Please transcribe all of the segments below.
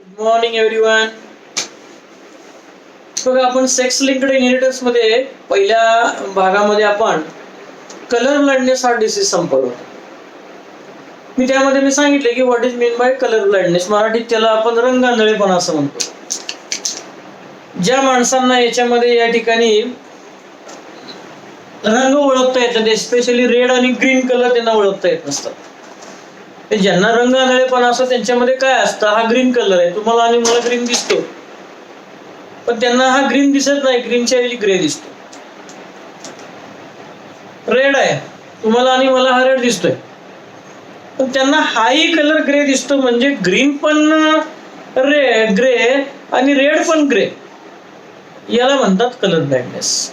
Good morning everyone. बघा, आपण sex linked inheritance मध्ये पहिल्या भागामध्ये आपण कलर ब्लाइंडनेस हा डिसीज संपवला. मी सांगितले की what is mean by colour blindness. मराठीत त्याला आपण रंगांधळेपणा असं म्हणतो. ज्या माणसांना याच्यामध्ये या ठिकाणी रंग ओळखता येत नाही, स्पेशली रेड आणि ग्रीन कलर त्यांना ओळखता येत नसतात. ज्यांना रंग आंधळेपणा असतो त्यांच्यामध्ये काय असतं, हा ग्रीन कलर आहे, तुम्हाला आणि मला ग्रीन दिसतो, पण त्यांना हा ग्रीन दिसत नाही, ग्रीनच्या ऐवजी ग्रे दिसतो. रेड आहे, तुम्हाला आणि मला हा रेड दिसतोय, पण त्यांना हाही कलर ग्रे दिसतो. म्हणजे ग्रीन पण ग्रे आणि रेड पण ग्रे. याला म्हणतात कलर ब्लाइंडनेस.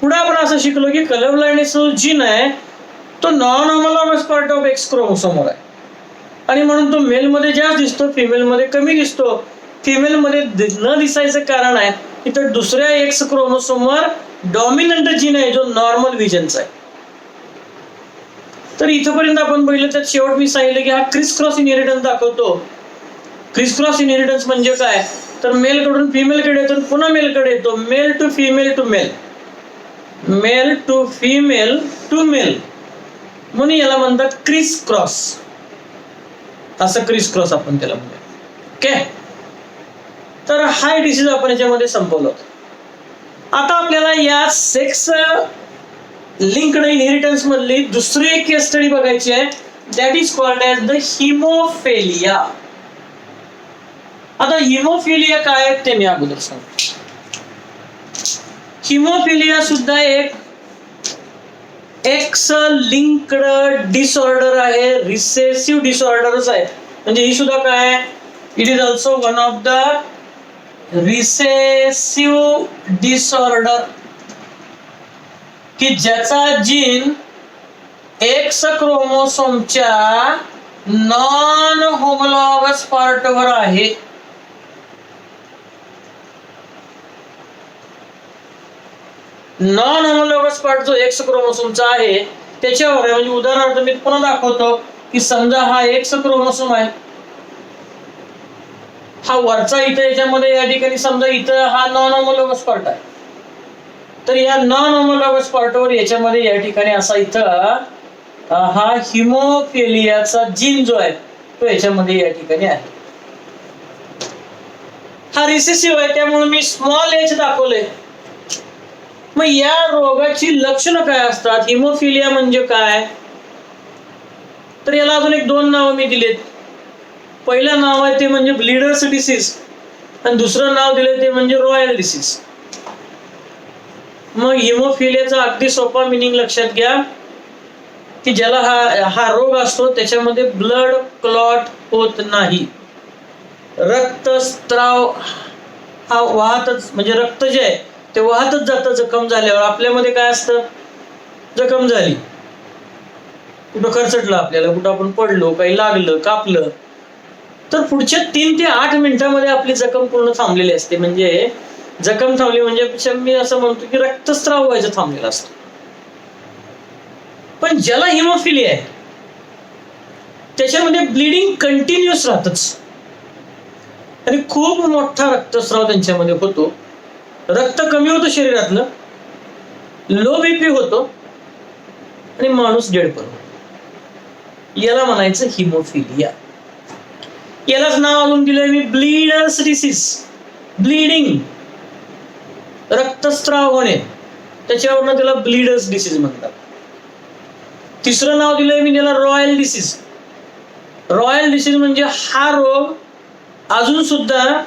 पुढे आपण असं शिकलो की कलर ब्लाइंडनेस जो जीन आहे तो non homologous part of X क्रोमोसोमवर आहे आणि म्हणून तो मेल मध्ये जास्त दिसतो, फिमेल मध्ये कमी दिसतो. फिमेल मध्ये न दिसायचं कारण आहे इथं दुसऱ्या एक्स क्रोमोसोमवर डॉमिनंट जीन आहे जो नॉर्मल विजनचा आहे. तर इथपर्यंत आपण बघितलं. तर शेवट मी सांगितलं की हा क्रिस क्रॉस इनहेरिटन्स दाखवतो. क्रिस क्रॉस इनहेरिटन्स म्हणजे काय, तर मेल कडून फिमेल कडे येतो, पुन्हा मेल कडे येतो, male to female to male, male to female to male, म्हणून याला म्हणतात क्रिस क्रॉस. असं क्रिस क्रॉस आपण त्याला म्हणूया. ओके, तर हा डिसीज आपण याच्यामध्ये संपवलं. आता आपल्याला या सेक्स लिंक्ड इनहेरिटन्स मधली दुसरी एक केस स्टडी बघायची आहे, that is called as the haemophilia. आता हिमोफिलिया काय आहे ते मी अगोदर सांगतो. हिमोफिलिया सुद्धा एक एक्स लिंक्ड डिसऑर्डर आहे, रिसेसिव्ह डिसऑर्डरच आहे. म्हणजे ही सुद्धा काय आहे, it is also one of the recessive disorder, की ज्याचा जीन एक्स क्रोमोसोमच्या नॉन होमोलॉगस पार्टवर आहे. नॉन होमोलॉगस पार्ट जो एक्स क्रोमोसोमचा आहे त्याच्यावर आहे. म्हणजे उदाहरणार्थ मी पुन्हा दाखवतो की समजा हा एक्स क्रोमोसोम आहे, हा वरचा इथं याच्यामध्ये या ठिकाणी समजा इथं हा नॉन होमोलॉगस पार्ट आहे. तर या नॉन होमोलॉगस पार्टवर याच्यामध्ये या ठिकाणी असा इथं हा हिमोफिलियाचा जीन जो आहे तो याच्यामध्ये या ठिकाणी आहे. हा रिसेसिव्ह आहे, त्यामुळे मी स्मॉल एच दाखवले. मग या रोगाची लक्षणं काय असतात, हिमोफिलिया म्हणजे काय, तर याला अजून एक दोन नाव मी दिलेत. पहिलं नाव आहे ते म्हणजे ब्लीडर्स डिसीज आणि दुसरं नाव दिले ते म्हणजे रॉयल डिसीज. मग हिमोफिलियाचा अगदी सोपा मिनिंग लक्षात घ्या की ज्याला हा रोग असतो त्याच्यामध्ये ब्लड क्लॉट होत नाही, रक्तस्त्राव हा वाहतच, म्हणजे रक्त जे आहे ते वाहतच जातं. जखम झाल्यावर आपल्यामध्ये काय असतं, जखम झाली, कुठं खरचटलं आपल्याला, कुठं आपण पडलो, काही लागलं, कापलं, तर पुढच्या 3 ते 8 मिनिटांमध्ये आपली जखम पूर्ण थांबलेली असते. म्हणजे जखम थांबली म्हणजे मी असं म्हणतो की रक्तस्राव व्हायचं थांबलेलं असतं. पण ज्याला हिमोफिलिया आहे त्याच्यामध्ये ब्लिडिंग कंटिन्युअस राहतच आणि खूप मोठा रक्तस्राव त्यांच्यामध्ये होतो. रक्त कमी होतं शरीरातलं, लो बीपी होतो आणि माणूस डेड पण होतो. याला म्हणायचं हिमोफिलिया. यालाच नाव अजून दिलंय मी ब्लीडर्स डिसीज. ब्लीडिंग, रक्तस्राव होणे, त्याच्यावरनं त्याला ब्लीडर्स डिसीज म्हणतात. तिसरं नाव दिलंय मी त्याला रॉयल डिसीज. रॉयल डिसीज म्हणजे हा रोग अजून सुद्धा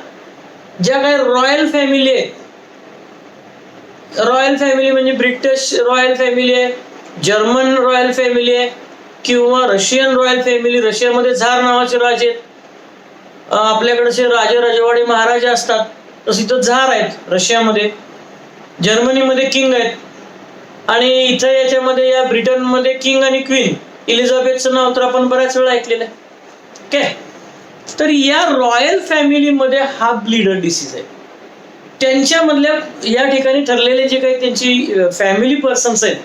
ज्या काही रॉयल फॅमिली आहे, रॉयल फॅमिली म्हणजे ब्रिटिश रॉयल फॅमिली आहे, जर्मन रॉयल फॅमिली आहे किंवा रशियन रॉयल फॅमिली. रशियामध्ये झार नावाचे राजे आहेत, आपल्याकडचे राजे राजवाडे महाराजा असतात तसे इथं झार आहेत रशियामध्ये. जर्मनीमध्ये किंग आहेत आणि इथं याच्यामध्ये या ब्रिटनमध्ये किंग आणि क्वीन इलिझाबेथचं नाव तर आपण बऱ्याच वेळा ऐकलेलं आहे. ओके, तर या रॉयल फॅमिलीमध्ये हा ब्लीडर डिसीज आहे. त्यांच्यामधल्या या ठिकाणी ठरलेले जे काही त्यांची फॅमिली पर्सन्स आहेत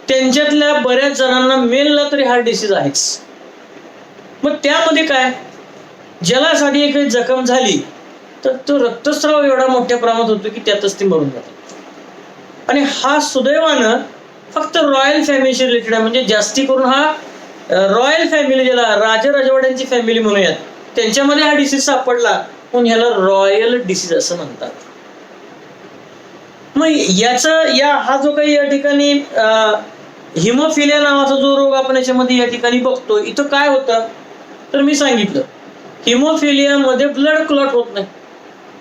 त्यांच्यातल्या बऱ्याच जणांना मेलला तरी हा डिसीज आहेच. मग त्यामध्ये काय, ज्याला साधी एक जखम झाली तर तो रक्तस्राव एवढा मोठ्या प्रमाणात होतो की त्यातच ती मरून जाते. आणि हा सुदैवानं फक्त रॉयल फॅमिलीशी रिलेटेड आहे. म्हणजे जास्ती करून हा रॉयल फॅमिली, ज्याला राजवाड्यांची फॅमिली म्हणूयात, त्यांच्यामध्ये हा डिसीज सापडला म्हणून ह्याला रॉयल डिसीज असं म्हणतात. मग हा जो काही या ठिकाणी हिमोफिलिया नावाचा जो रोग आपण याच्यामध्ये या ठिकाणी बघतो, इथं काय होतं तर मी सांगितलं हिमोफिलियामध्ये ब्लड क्लॉट होत नाही.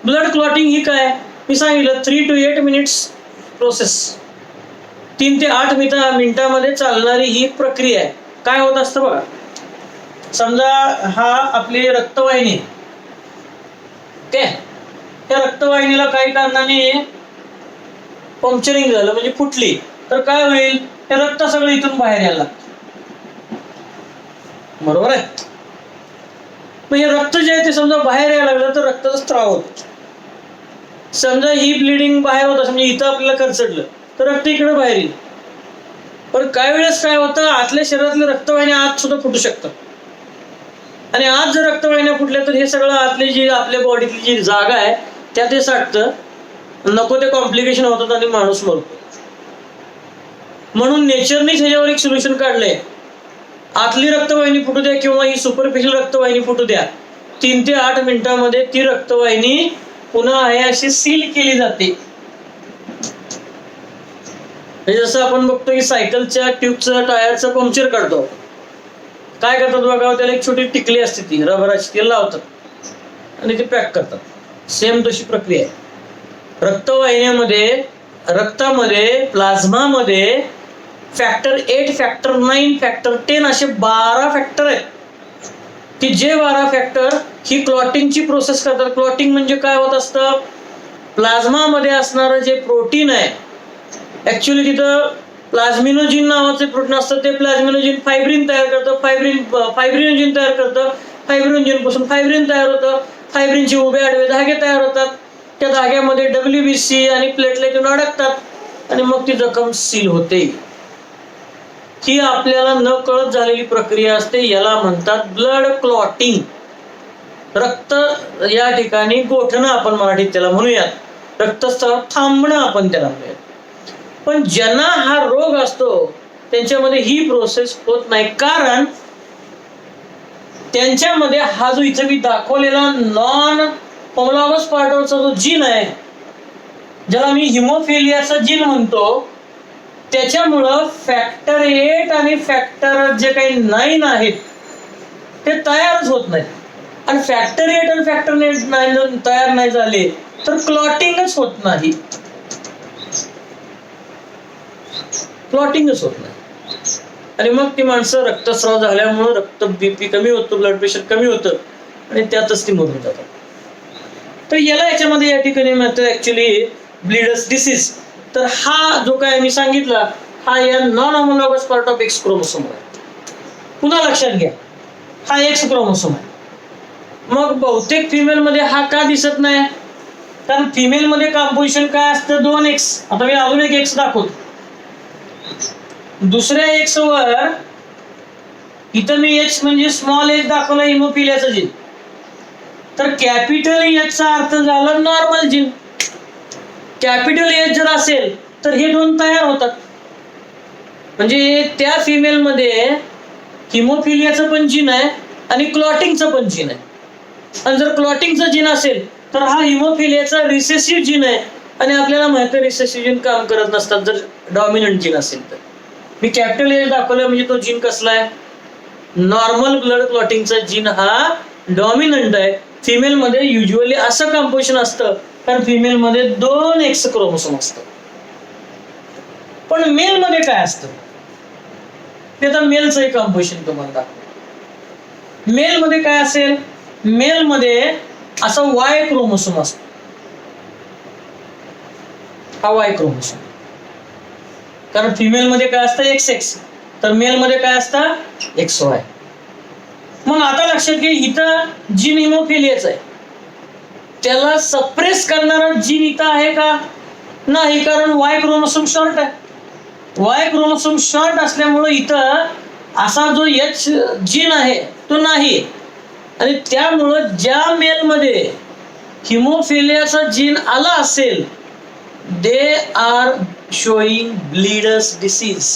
ब्लड क्लॉटिंग ही काय मी सांगितलं 3 to 8 minutes प्रोसेस, 3 ते 8 मिनिटामध्ये चालणारी ही प्रक्रिया आहे. काय होत असतं बघा, समजा हा आपली रक्तवाहिनी, त्या रक्तवाहिनीला काही कारणाने पंक्चरिंग झालं म्हणजे फुटली तर काय होईल, हे रक्त सगळं इथून बाहेर यायला लागतं. बरोबर आहे. मग हे रक्त जे आहे ते समजा बाहेर यायला लागलं तर रक्ताचा स्त्राव होतो. समजा ही ब्लिडिंग बाहेर होत असेल, म्हणजे इथं आपल्याला खरचडलं तर रक्त इकडे बाहेर येईल. पण काही वेळेस काय होतं, आतल्या शरीरातले रक्तवाहिन्या आत सुद्धा फुटू शकतात. आणि आज जर रक्तवाहिन्या फुटल्या तर हे सगळं आतली जी आपल्या बॉडीतली जी जागा आहे त्यात ते साठतं, नको ते कॉम्प्लिकेशन होतात आणि माणूस मरतो. म्हणून नेचरनेच ह्याच्यावर एक सोल्युशन काढलंय. आतली रक्तवाहिनी फुटू द्या किंवा ही सुपरफिशियल रक्तवाहिनी फुटू द्या, 3 ते 8 मिनिटांमध्ये ती रक्तवाहिनी पुन्हा आहे अशी सील केली जाते. जसं आपण बघतो की सायकलच्या ट्यूबचं टायरचं पंक्चर काढतो, काय करतात बघा, त्याला एक छोटी टिकली असते ती रबराची, ती लावतात आणि ते पॅक करतात. सेम तशी प्रक्रिया आहे. रक्तवाहिन्यामध्ये, रक्तामध्ये, प्लाझ्मामध्ये फॅक्टर 8, फॅक्टर 9, फॅक्टर 10 असे 12 फॅक्टर आहेत की जे 12 फॅक्टर ही क्लॉटिंगची प्रोसेस करतात. क्लॉटिंग म्हणजे काय होत असतं, प्लाझ्मामध्ये असणारं जे प्रोटीन आहे, ऍक्च्युली तिथं प्लाझ्मिनोजिन नावाचे प्रोटीन असतं, ते प्लाझ्मिनोजिन फायब्रिन तयार करतं, फायब्रिनोजिन तयार करतं, फायब्रिनोजिन पासून फायब्रिन तयार होतं, फायब्रिनचे उभे आडवे धागे तयार होतात, त्या धाग्यामध्ये WBC आणि प्लेटलेट येऊन अडकतात आणि मग ती जखम सील होते. ही आपल्याला न कळत झालेली प्रक्रिया असते, याला म्हणतात ब्लड क्लॉटिंग. रक्त या ठिकाणी गोठणं आपण मराठीत त्याला म्हणूयात, रक्तस्राव थांबणं आपण त्याला म्हणूयात. पण ज्यांना हा रोग असतो त्यांच्यामध्ये ही प्रोसेस होत नाही, कारण त्यांच्यामध्ये हा जो इथे मी दाखवलेला नॉन होमोलॉगस पार्टचा जो जीन आहे, ज्याला मी हिमोफिलियाचा जीन म्हणतो, त्याच्यामुळं फॅक्टर 8 आणि फॅक्टर जे काही 9 आहेत ते तयारच होत नाही. आणि फॅक्टर 8 आणि फॅक्टर 9 तयार नाही झाले तर क्लॉटिंगच होत नाही. क्लॉटिंगच होत नाही आणि मग ती माणसं रक्तस्राव झाल्यामुळं रक्त BP कमी होतं, ब्लड प्रेशर कमी होतं आणि त्यातच ती मरून जातात. तर याच्यामध्ये या ठिकाणी म्हणतात ऍक्च्युली ब्लीडर्स डिसीज. तर हा जो काय मी सांगितला हा या non homologous part of X chromosome आहे. पुन्हा लक्षात घ्या, हा X क्रोमोसोम आहे. मग बहुतेक फिमेलमध्ये हा का दिसत नाही, कारण फिमेलमध्ये कॉम्पोजिशन काय असतं, 2X. आता मी अजून एक X दाखवतो. दुसऱ्या X वर इथं मी H म्हणजे स्मॉल H दाखवला हिमोफिलियाचा जीन, तर कॅपिटल H चा अर्थ झाला नॉर्मल जीन. कॅपिटल H जर असेल तर हे दोन तयार होतात. म्हणजे त्या फिमेलमध्ये हिमोफिलियाचं पण जीन आहे आणि क्लॉटिंगचं पण जीन आहे. आणि जर क्लॉटिंगचं जीन असेल तर हा हिमोफिलियाचा रिसेसिव्ह जीन आहे. आणि आपल्याला माहिती आहे रिसेसिव्ह जीन काम करत नसतात जर डॉमिनंट जीन असेल तर. मी कॅपिटल H दाखवलं म्हणजे तो जीन कसला आहे, नॉर्मल ब्लड क्लॉटिंगचा जीन हा डॉमिनंट आहे. फिमेलमध्ये युजली असं कॉम्पोजिशन असतं कारण फिमेलमध्ये 2X क्रोमोसोम असतं. पण मेलमध्ये काय असतं ते आता मेलचं एक कॉम्पोजिशन तुम्हाला दाखवतो. मेलमध्ये काय असेल, मेलमध्ये असा Y क्रोमोसोम असतो, हा Y क्रोमोसोम. कारण फिमेलमध्ये काय असतं XX, तर मेलमध्ये काय असतं XY. मग आता लक्षात घे, इथं जीन हिमोफिलियाचं आहे, त्याला सप्रेस करणारा जीन इथं आहे का, नाही, कारण Y क्रोमोसोम शॉर्ट आहे. Y क्रोमोसोम शॉर्ट असल्यामुळे इथं असा जो H जीन आहे तो नाही. आणि त्यामुळं ज्या मेलमध्ये हिमोफिलियाचा जीन आला असेल they are showing bleeders disease.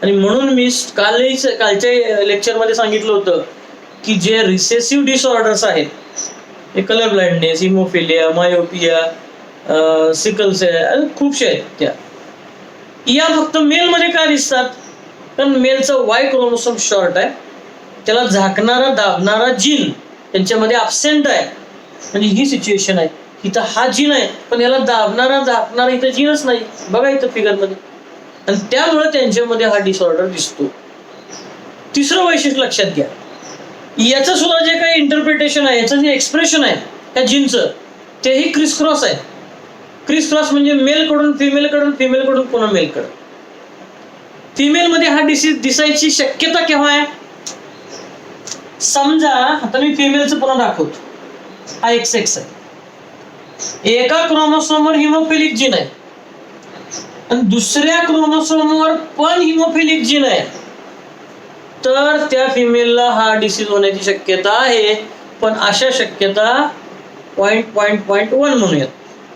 आणि म्हणून मी कालच्या लेक्चरमध्ये सांगितलं होतं की जे रिसेसिव्ह डिसऑर्डर्स आहेत, हे colour blindness, haemophilia, myopia, sickle cell, खूपशे आहेत त्या, या फक्त मेलमध्ये का दिसतात? कारण मेलचं वाय क्रोमोसोम शॉर्ट आहे, त्याला झाकणारा दाबणारा जीन त्यांच्यामध्ये अब्सेंट आहे. म्हणजे ही सिच्युएशन आहे. इथं हा जीन आहे पण याला दाबणारा झाकणारा इथं जीनच नाही, बघा इथं फिगरमध्ये, आणि त्यामुळे त्यांच्यामध्ये हा डिसऑर्डर दिसतो. तिसरं वैशिष्ट्य लक्षात घ्या, याचं सुद्धा जे काही इंटरप्रिटेशन आहे, याचं जे एक्सप्रेशन आहे त्या जीनचं, तेही क्रिस क्रॉस आहे. क्रिस क्रॉस म्हणजे मेलकडून फिमेलकडून, फिमेलकडून पुन्हा मेलकडून. फिमेलमध्ये हा डिसीज दिसायची शक्यता केव्हा आहे? समजा आता मी फिमेलचं पुन्हा दाखवतो, हा XX आहे, एका क्रोमोसोमवर हिमोफिलिक जीन आहे आणि दुसऱ्या क्रोमोसोमवर पण हिमोफिलिक जीन आहे, तर त्या फिमेलला हा डिसीज होण्याची शक्यता आहे. पण अशा शक्यता 0.1 म्हणूयात,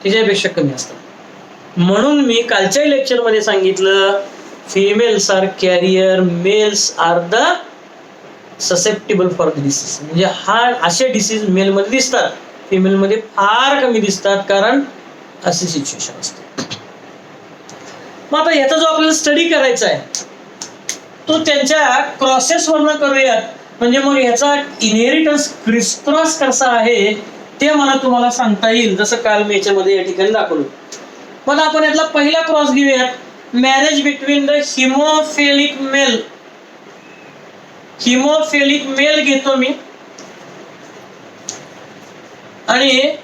त्याच्यापेक्षा कमी असतात. म्हणून मी कालच्या लेक्चरमध्ये सांगितलं females are carrier, males are the susceptible for the disease. म्हणजे हा असे डिसीज मेलमध्ये दिसतात, फिमेलमध्ये फार कमी दिसतात, कारण अशी सिच्युएशन असते. मग आता याचा जो आपल्याला स्टडी करायचा आहे तो त्यांच्या क्रॉसेसवरनं करूयात. म्हणजे मग ह्याचा इनहेरिटन्स क्रिसक्रॉस कसा आहे ते मला तुम्हाला सांगता येईल, जसं काल मी याच्यामध्ये या ठिकाणी दाखवलं. मग आपण यातला पहिला क्रॉस घेऊयात, marriage between the hemophilic male. Hemophilic male घेतो मी आणि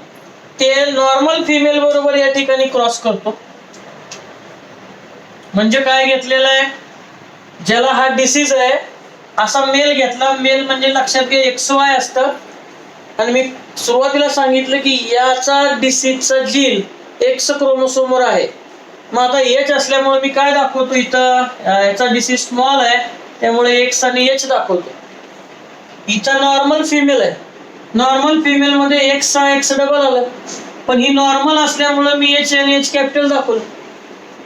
ते नॉर्मल फिमेल बरोबर या ठिकाणी क्रॉस करतो. म्हणजे काय घेतलेलं आहे, ज्याला हा डिसीज आहे असा मेल घेतला. मेल म्हणजे लक्षात घ्या XY असतं, आणि मी सुरुवातीला सांगितलं की याचा डिसीजचा जीन X क्रोमोसोमवर आहे. मग आता H असल्यामुळे मी काय दाखवतो, इथं याचा डिसीज स्मॉल आहे त्यामुळे X आणि H दाखवतो. इथं नॉर्मल फिमेल आहे, नॉर्मल फिमेल मध्ये X डबल आलं, पण ही नॉर्मल असल्यामुळे मी H आणि H कॅपिटल दाखवलं.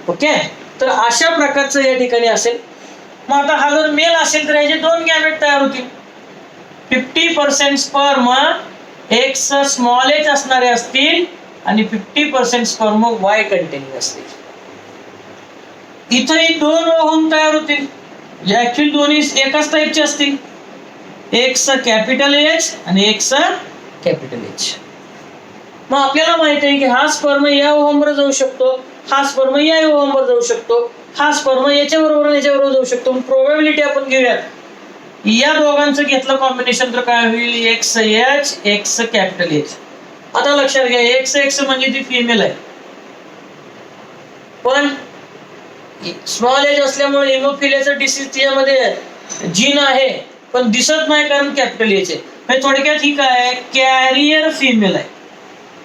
ओके, तर अशा प्रकारचं या ठिकाणी असेल. मग आता हा जर मेल असेल तर याचे दोन गॅमेट तयार होतील. 50% स्पर्म X स्मॉल h असणारे असतील आणि 50% स्पर्म Y कंटेनिंग असतील. इथंही दोन ओव्हम तयार होतील, ऍक्च्युअली दोन्ही एकाच टाईपचे असतील, X कॅपिटल H आणि X कॅपिटल H. मग आपल्याला माहिती आहे की हा स्पर्म या ओव्हमवर जाऊ शकतो, हा स्पर्म या ओव्हमवर जाऊ शकतो, हा स्पर्म याच्याबरोबर याच्याबरोबर जाऊ शकतो. प्रोबॅबिलिटी आपण घेऊयात, या दोघांचं घेतलं कॉम्बिनेशन तर काय होईल, XH X कॅपिटल H. आता लक्षात घ्या, XX म्हणजे ती फिमेल आहे, पण स्मॉल एज असल्यामुळे हिमोफिलियाचं डिसीज तिच्यामध्ये जीन आहे पण दिसत नाही कारण कॅपिटल एच आहे. म्हणजे थोडक्यात ही काय, कॅरियर फिमेल आहे,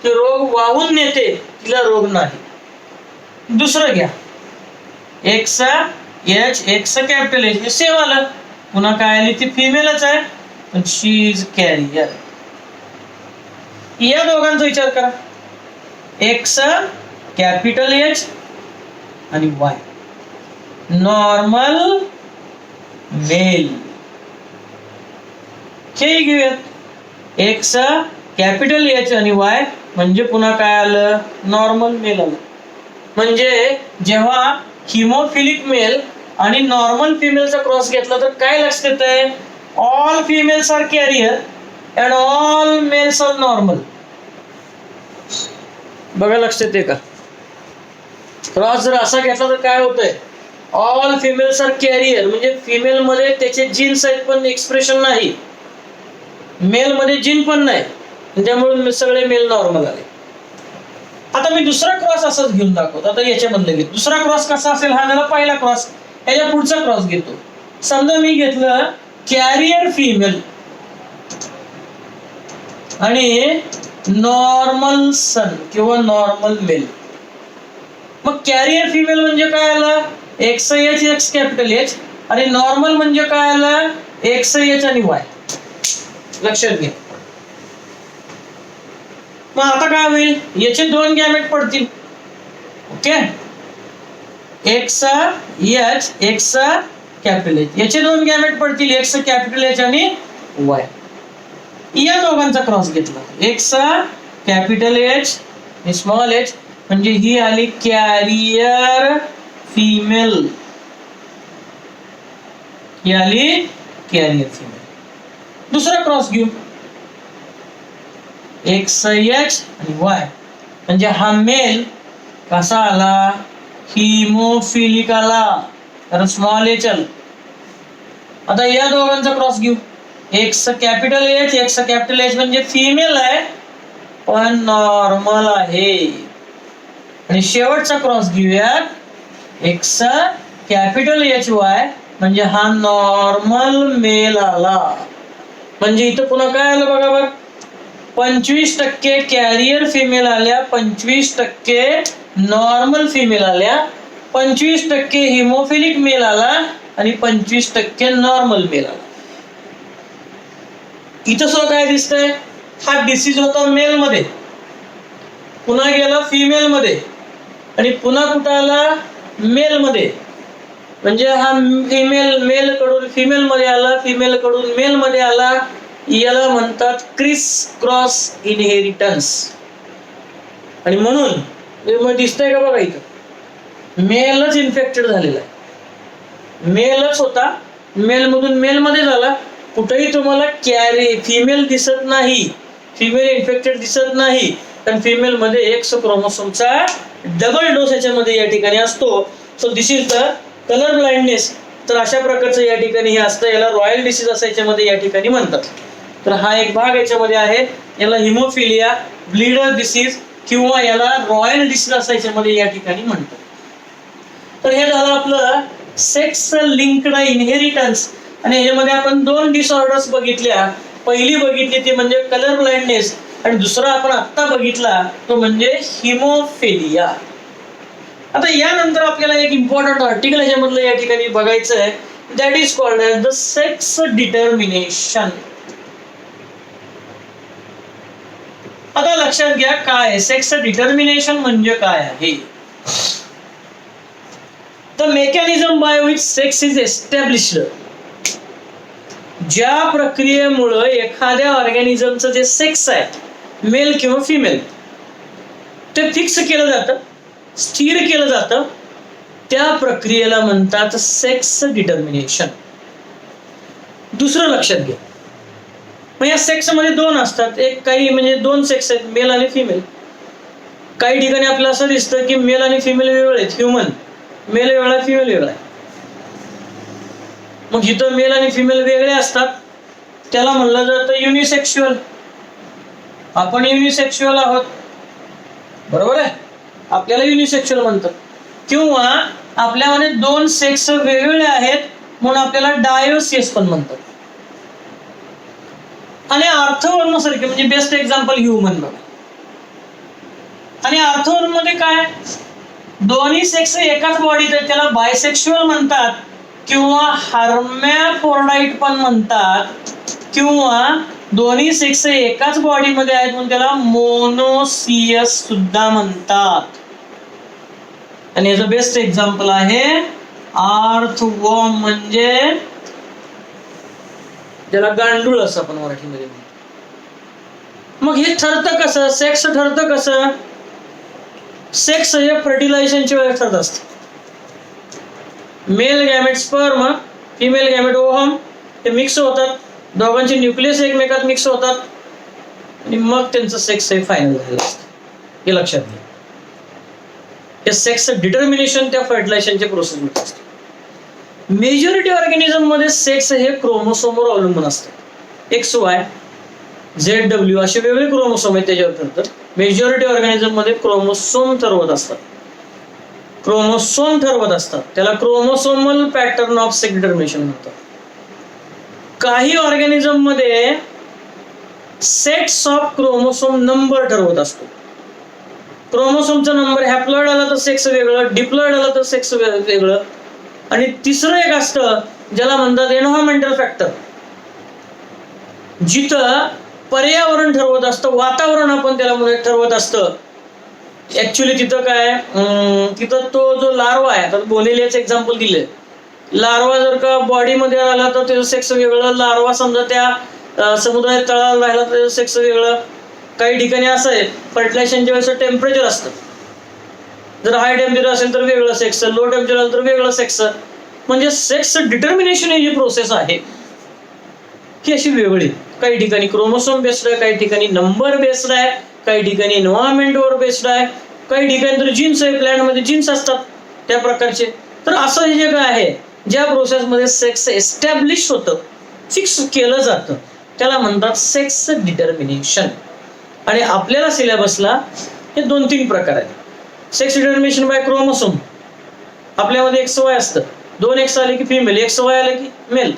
ते रोग वाहून नेते, तिला रोग नाही. दुसरं घ्या, XH X capital H, same आलं, पुन्हा काय आली, ती फिमेलच आहे पण शी इज कॅरियर. या दोघांचा विचार करा, X कॅपिटल H आणि Y नॉर्मल मेल. हे घेऊयात, X कॅपिटल H आणि Y म्हणजे पुन्हा काय आलं, नॉर्मल मेल आलं. म्हणजे जेव्हा हिमोफिलिक मेल आणि नॉर्मल फिमेलचा क्रॉस घेतला तर काय लक्षात येत आहे, all females are carrier and all males are normal. बघा लक्षात येते का, क्रॉस जर असा घेतला तर काय होतंय, ऑल फिमेल्स आर कॅरियर म्हणजे फिमेल मध्ये त्याचे जीन्स आहेत पण एक्सप्रेशन नाही, मेल मध्ये जीन पण नाही, त्यामुळे सगळे मेल नॉर्मल आले. आता मी दुसरा क्रॉस असाच घेऊन दाखवतो. आता याच्यामधलं घेतो दुसरा क्रॉस कसा असेल, हा झाला पहिला क्रॉस. याच्या पुढचा क्रॉस घेतो. समजा मी घेतलं कॅरियर फिमेल आणि नॉर्मल सन किंवा नॉर्मल मेल. मग कॅरियर फिमेल म्हणजे काय आलं, XH X कॅपिटल H आणि नॉर्मल म्हणजे काय आलं, XH आणि Y. लक्षात घ्या. मग आता काय होईल, याचे 2 गॅमेट पडतील. ओके, एकचा एच, एकचा कॅपिटल एच. याचे 2 गॅमेट पडतील, एकचा कॅपिटल एच आणि वाय. या दोघांचा क्रॉस घेतला, एकचा कॅपिटल एच आणि स्मॉल एच, म्हणजे ही आली कॅरियर फिमेल. ही आली कॅरियर फिमेल. दुसरा क्रॉस घेऊ, एक्स एच आणि वाय, म्हणजे हा मेल कसा आला, हिमोफिलिक आला, कारण स्मॉल एच आला. आता या दोघांचा क्रॉस घेऊ, x capital H, x capital H म्हणजे फिमेल आहे पण नॉर्मल आहे. आणि शेवटचा क्रॉस घेऊयात, एक्स कॅपिटल एच वाय म्हणजे हा नॉर्मल मेल आला. म्हणजे इथं पुन्हा काय आलं बघा बरं, 25% कॅरियर फिमेल आल्या, 25% नॉर्मल फिमेल आल्या, 25% हिमोफिलिक मेल आला आणि 25% नॉर्मल मेल आला. इथं सुद्धा काय दिसतंय, हा डिसीज होता मेल मध्ये, पुन्हा गेला फिमेल मध्ये आणि पुन्हा कुठं आला, मेल मध्ये. म्हणजे हा फिमेल मेल कडून फिमेल मध्ये आला, फिमेल कडून मेल मध्ये आला. याला म्हणतात क्रिस क्रॉस इनहेरिटन्स. आणि म्हणून दिसतंय का बघा, इथं मेलच इन्फेक्टेड झालेला आहे, मेलच होता, मेल मधून मेल मध्ये झाला. कुठेही तुम्हाला फिमेल दिसत नाही, फिमेल इन्फेक्टेड दिसत नाही, कारण फिमेल मध्ये एक्स क्रोमोसोमचा डबल डोस याच्यामध्ये या ठिकाणी असतो. So this is the colour blindness. तर अशा प्रकारचं या ठिकाणी हे असतं, याला रॉयल डिसीज असं याच्यामध्ये या ठिकाणी म्हणतात. तर हा एक भाग याच्यामध्ये आहे, याला हिमोफिलिया, ब्लीडर डिसीज किंवा याला रॉयल डिसीज असं याच्यामध्ये या ठिकाणी म्हणतात. तर हे झालं आपलं सेक्स लिंक्ड इनहेरिटन्स. आणि ह्याच्यामध्ये आपण 2 डिसऑर्डर्स बघितल्या. पहिली बघितली ती म्हणजे कलर ब्लाइंडनेस आणि दुसरा आपण आत्ता बघितला तो म्हणजे हिमोफिलिया. आता यानंतर आपल्याला एक इम्पॉर्टंट आर्टिकल ह्याच्यामधलं या ठिकाणी बघायचं आहे, that is called as the sex determination. आता लक्षात घ्या काय सेक्स डिटर्मिनेशन म्हणजे काय आहे. The mechanism by which sex is established. ज्या प्रक्रियेमुळे एखाद्या ऑर्गॅनिझमचं जे सेक्स आहे मेल किंवा फिमेल ते फिक्स केलं जातं, स्थिर केलं जातं, त्या प्रक्रियेला म्हणतात सेक्स डिटर्मिनेशन. दुसरं लक्षात घ्या, मग या सेक्स मध्ये 2 असतात, एक काही म्हणजे 2 सेक्स आहेत, मेल आणि फिमेल. काही ठिकाणी आपल्याला असं दिसतं की मेल आणि फिमेल वेगळे आहेत, ह्युमन मेल वेगळा फिमेल वेगळा आहे. मग जिथं मेल आणि फिमेल वेगळे असतात त्याला म्हणलं जातं युनिसेक्शुअल. आपण युनिसेक्शुअल आहोत, बरोबर आहे, आपल्याला युनिसेक्शुअल म्हणतात. किंवा आपल्यामध्ये 2 सेक्स वेगवेगळे आहेत म्हणून आपल्याला डायोसिस पण म्हणतात. आणि अर्थवर्णसारखे म्हणजे बेस्ट एक्झाम्पल ह्युमन बघा. आणि अर्थवर्ण मध्ये काय, दोन्ही सेक्स एकाच बॉडीत आहेत त्याला बायसेक्शुअल म्हणतात, किंवा हर्मॅफ्रोडाइट पण म्हणतात, किंवा दोन्ही सेक्स एकाच बॉडीमध्ये आहेत म्हणून त्याला मोनोसियस सुद्धा म्हणतात. आणि याचं बेस्ट एक्झाम्पल आहे अर्थवर्म, म्हणजे ज्याला गांडूळ असं आपण मराठीमध्ये म्हणतो. मग हे ठरतं कसं, सेक्स ठरतं कसं, सेक्स हे फर्टिलायझेशनच्या वेळेस ठरत असतं. Mail gamete sperm, female gamete ovum हे मिक्स होतात, दोघांचे न्यूक्लियस एकमेकात मिक्स होतात आणि मग त्यांचं सेक्स हे फायनल झालेलं असतं. हे लक्षात घ्या, हे सेक्स डिटर्मिनेशन त्या फर्टिलायझेशनच्या प्रोसेसमध्ये असतं. मेजॉरिटी ऑर्गॅनिझम मध्ये सेक्स हे क्रोमोसोमवर अवलंबून असतं. XY, ZW असे वेगवेगळे क्रोमोसोम आहेत त्याच्यावर ठरतं. मेजॉरिटी ऑर्गॅनिझम मध्ये क्रोमोसोम ठरवत असतात, क्रोमोसोम ठरवत असतात, त्याला chromosomal pattern of sex determination म्हणतात. काही ऑर्गॅनिझम मध्ये सेट्स ऑफ क्रोमोसोम नंबर ठरवत असतो. क्रोमोसोमचा नंबर हॅप्लॉइड आला तर सेक्स वेगळं, डिप्लॉइड आला तर सेक्स वेगळं. आणि तिसरं एक असतं ज्याला म्हणतात एन्व्हायरमेंटल फॅक्टर. जिथं पर्यावरण ठरवत असतं, वातावरण आपण त्याला ठरवत असतं. ऍक्च्युली तिथं काय तिथं तो जो लार्वा आहे, आता बोनेलियाचं एक्झाम्पल दिलंय. लार्वा जर का बॉडीमध्ये आला तर त्याचं सेक्स वेगळं, लार्वा समजा त्या समुद्राच्या तळाला राहिला तर त्याचं सेक्स वेगळं. काही ठिकाणी असं आहे, फर्टिलायझेशनच्या वेळेस टेम्परेचर असतं, जर हाय टेम्परेचर असेल तर वेगळं सेक्स, लो टेम्परेचर असेल तर वेगळं सेक्स. म्हणजे सेक्स डिटर्मिनेशन ही जी प्रोसेस आहे ही अशी वेगळी. काही ठिकाणी क्रोमोसोम बेस्ड आहे, काही ठिकाणी नंबर बेस्ड आहे, काही ठिकाणी एन्व्हायरमेंटवर बेस्ड आहे, काही ठिकाणी तर जीन्स आहे, प्लॅन्टमध्ये जीन्स असतात त्या प्रकारचे. तर असं हे जे काय आहे, ज्या प्रोसेसमध्ये सेक्स एस्टॅब्लिश होतं, फिक्स केलं जातं, त्याला म्हणतात सेक्स डिटर्मिनेशन. आणि आपल्याला सिलेबसला हे 2-3 प्रकार आहेत. सेक्स डिटर्मिनेशन बाय क्रोमोसोम, आपल्यामध्ये XY असतं, 2X आले की फिमेल, XY आले की मेल.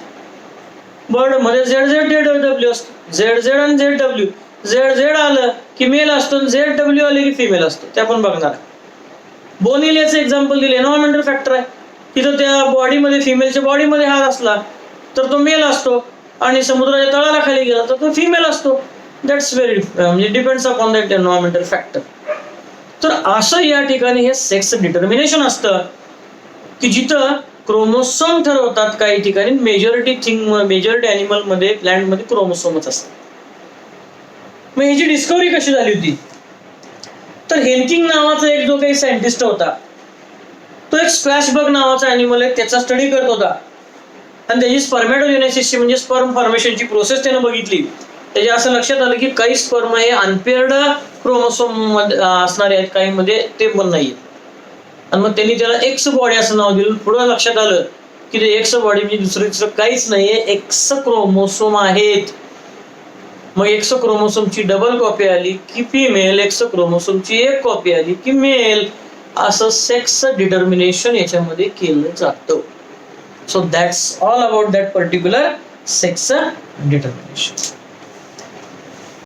बर्ड मध्ये ZZ असतो, ZZ आणि ZW. ZZ आलं की मेल असतो, ZW आले की फिमेल असतो, ते आपण बघणार. बोनेलियाचं एक्झाम्पल दिले, एन्व्हायरमेंटल फॅक्टर आहे. तिथं त्या बॉडीमध्ये, फिमेलच्या बॉडीमध्ये हार असला तर तो मेल असतो, आणि समुद्राच्या तळाला खाली गेला तर तो फिमेल असतो. दॅट्स व्हेरी म्हणजे depends upon that environmental factor. तर असं या ठिकाणी हे सेक्स डिटर्मिनेशन असतं की जिथं क्रोमोसोम ठरवतात. काही ठिकाणी मेजॉरिटी अॅनिमल मध्ये, प्लॅन्ट मध्ये क्रोमोसोमच असतात. मग ह्याची डिस्कव्हरी कशी झाली होती? तर हेन्किंग नावाचा एक जो काही सायंटिस्ट होता, तो एक स्क्वॅशबग नावाचा अॅनिमल आहे, त्याचा स्टडी करत होता. आणि त्याची स्पर्मॅटोजेनेसिसची म्हणजे स्पर्म फॉर्मेशनची प्रोसेस त्यानं बघितली. त्याच्या असं लक्षात आलं की काही स्पर्म हे अनपेअर्ड क्रोमोसोम असणारे आहेत, काही मध्ये ते पण नाहीये. आणि मग त्यांनी त्याला एक्स बॉडी असं नाव दिलं. पुढं लक्षात आलं की ते एक्स बॉडी म्हणजे दुसरं काहीच नाहीये, एक्स क्रोमोसोम आहेत. मग एक्स क्रोमोसोमची डबल कॉपी आली की फिमेल, एक्स क्रोमोसोमची एक कॉपी आली की मेल. असं सेक्स डिटर्मिनेशन याच्यामध्ये केलं जातं. So that's all about that particular sex determination.